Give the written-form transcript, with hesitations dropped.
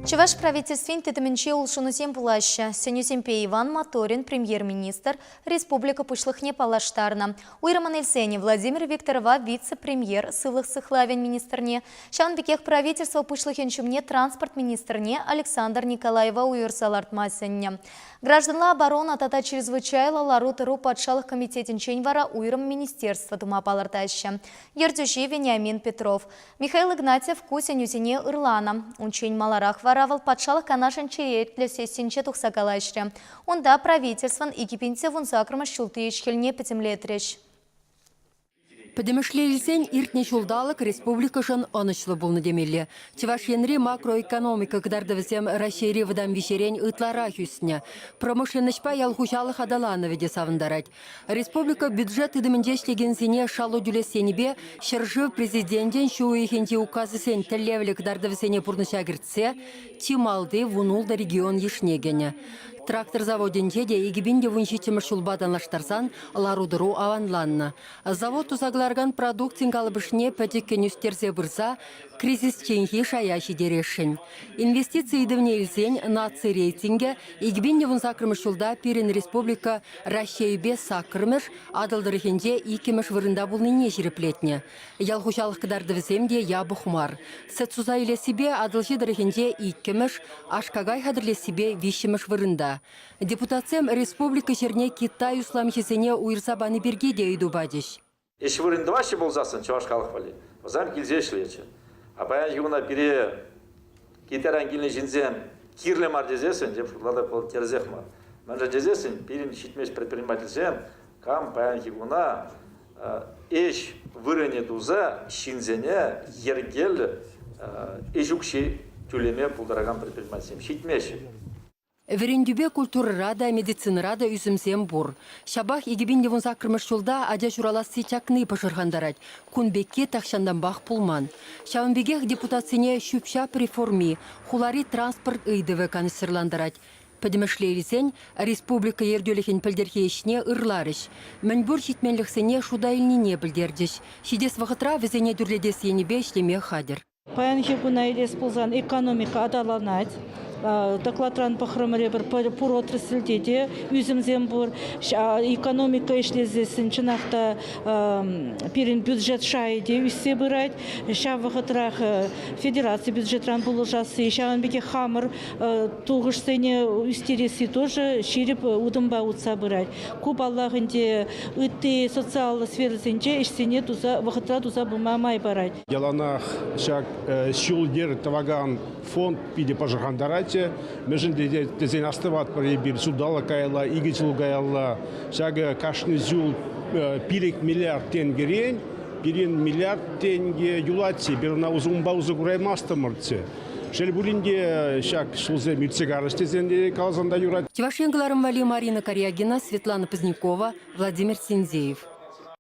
Чуваш правительствен тетеменче улшунусем пулаща. Сенюсемпе Иван Моторин, премьер-министр, республика пушлыхне палаштарна. Уйраман Эльсене Владимир Викторова, вице-премьер, сылых сыхлавен министрне. Шанбекех правительства пушлыхенчумне транспорт министрне Александр Николаева уйырсаларт масенне. Гражданла оборона тата чрезвычайла лару-тыру патшалық комитетенчен вара уйрам министерства тума палартаща. Ертюши Вениамин Петров. Михаил Игнатьев кусенюсене Ирлана. Унчень маларах варавал патшалық канашын черет для сессинче тухсакалашре. Онда правительстван и кипинте вун закрыма шулты ешхельне петемлетреш. Подемешлелсен иртне шулдалык республикашын онычлы булны демелли. Чевашенри макроэкономика кдардавсем расшири выдам вещерень ытлара хүсне. Промышленнышпа ялхушалық адаланы веде савындарать. Республика бюджет идымендешлеген сене шалу дюлесенебе шыржы президентен шуихенти указы сен теллевлі кдардавсене пурныша кіртсе, тималды вунулда регион ешнегене. Трактор заводенде де егибинде вуншичемі шулбадан лаштарсан ларудыру аванланна. Завод узагларган продукцин галбышне пәтеккен үстерсе бұрса, кризис ченхи шаяши дерешін. Инвестиции дывне илсен наци рейтинге егибинде вун сакрымыш шулда пирен республика расшейбе сакрымыш адылдырыхенде икемеш вырында булныне жиреплетне. Ялхушалық кыдарды віземде я бұхмар. Сәтсуза иле себе адылжи дырыхенде икемеш ашкагай хадырле себе вишемеш вырында. Депутациям республика жерне Китай усламшесене уйырса баны берге дейду бадиш. Еші вырынды ваще болзасын, чаваш халық бали. Озам келзеш лечі. А баян жигуна бире Китайран келіне жинзен кирле мар дезесін, деп лада пол терзех мар. Манжа дезесін, пирин шитмеш предпринимательсен, кам баян жигуна еш вырыне дуза шинзене ергел ежукши тюлеме пулдараган предпринимательсен. Шитмеші. Верендюбе культуррада, медицинрада үзімсем бұр. Шабах егебінде вон закрымыш жолда адя жураласы чакны пашырғандарад. Кунбекке тақшандан бақ пулман. Шавынбегех депутацине шүпшап реформи, хулари транспорт ыйдывы каныстырландарад. Подемешлейлісен республика ердөліхен пілдерхейшіне ырларыш. Мәнбүр шитменліксене шудайліне білдердіш. Шидес вақытра візене дүрледес енебе ішлеме хадыр. Паян хегуна елес пулзан экономика адаланать. Докладран пахрамаре бір пұр отрасльдеде үзімзен бұр. Экономика ешлезесін чынақта перін бюджет шайде үссе бұрайд. Ша вағытрақ федерация бюджетран бұлы жасы. Шағын беке хамыр туғыш сене үстересі тоже шеріп удымба ұтса бұрайд. Көп Аллахынде үтте социалы сферасынде ішсене вағытра туза бұмамай барайд. Яланах шак шулдер таваган фонд пиде пажаргандарать. Межен дезен астыват бір судала кайла, игичил гайла, шага кашны зюл пирек миллиард тенгерен, пирен миллиард тенге юлатси, берна узумбаузы гураймаста мыртсе. Шельбулинде шак шулзе мюрцегарыстезенде калзанда юрат. Чевашенгаларым вали Марина Корягина, Светлана Позднякова, Владимир Синзеев.